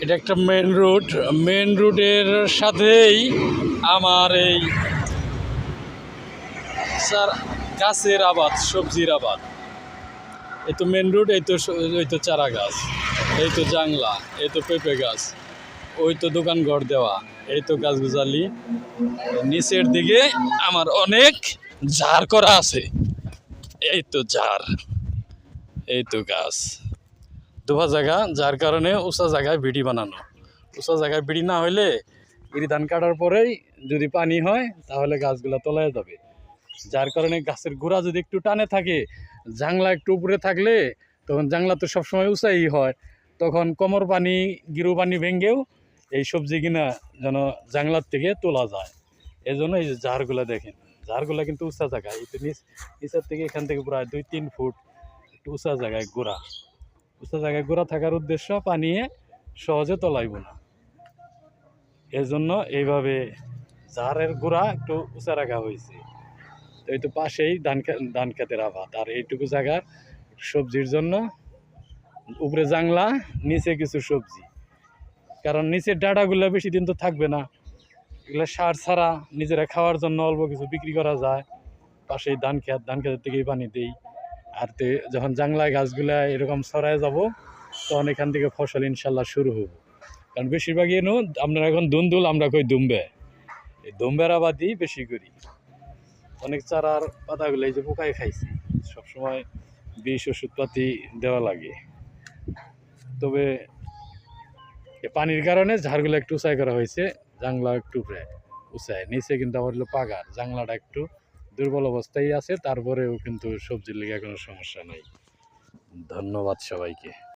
এটা একটা মেন রুটের সাথেই আমার এই গাছের আবাদ, সবজির আবাদ। এই তো মেন রুট, এই তো চারা গাছ, এই তো জাংলা, এই তো পেঁপে গাছ, ওই তো দোকান ঘর দেওয়া, এই তো গাছ গুজালি। নিচের দিকে আমার অনেক ঝাড় করা আছে, এই তো ঝাড়, এই তো গাছ, দুবা জায়গা, যার কারণে উঁচা জায়গায় বিড়ি বানানো। উঁচা জায়গায় বিড়ি না হইলে বিড়ি ধান কাটার পরেই যদি পানি হয় তাহলে গাছগুলো তলায় যাবে। যার কারণে গাছের গোড়া যদি একটু টানে থাকে, জাংলা একটু উপরে থাকলে, তখন জাংলা তো সবসময় উঁচাই হয়, তখন কোমর পানি, গিরু পানি ভেঙেও এই সবজি কিনা যেন জাংলার থেকে তোলা যায়। এই জন্য এই যে ঝাড়গুলো দেখেন, ঝাড়গুলো কিন্তু উঁচা জায়গায়, এই তো নিচের থেকে এখান থেকে প্রায় 2-3 ফুট একটু উঁচা জায়গায় গোড়া। উঁচা জায়গায় গোড়া থাকার উদ্দেশ্য পানিয়ে সহজে তলাইব না, এজন্য এইভাবে ঝাড়ের গোড়া একটু উঁচা রাখা হয়েছে। তো এই তো পাশেই ধান খেতের আবাদ, আর এইটুকু জায়গার সবজির জন্য উপরে জাংলা, নিচে কিছু সবজি। কারণ নিচের ডাঁটাগুলো বেশি দিন তো থাকবে না, এগুলো সার ছাড়া নিজেরা খাওয়ার জন্য অল্প কিছু বিক্রি করা যায়। পাশেই ধান খেতের থেকেই পানি দেই। আর যখন জাংলায় গাছগুলা এরকম ছড়ায় যাব, তখন এখান থেকে ফসল ইনশাল্লাহ শুরু হব। কারণ বেশিরভাগই আপনারা এখন দুন্দুল, আমরা কই দুম্বে, এই দুম্বের আবাদই বেশি করি। অনেক চারার পাতাগুলো এই যে পোকায় খাইছি, সবসময় বিষ ওষুধপাতি দেওয়া লাগে। তবে পানির কারণে ঝাড়গুলো একটু উঁচাই করা হয়েছে, জাংলা একটু উঁচায়, নিচে কিন্তু আবার হলো পাগার, জাংলাটা একটু দুর্বল অবস্থায় আছে, তারপরেও কিন্তু সবজির লেগে কোনো সমস্যা নেই। ধন্যবাদ সবাইকে।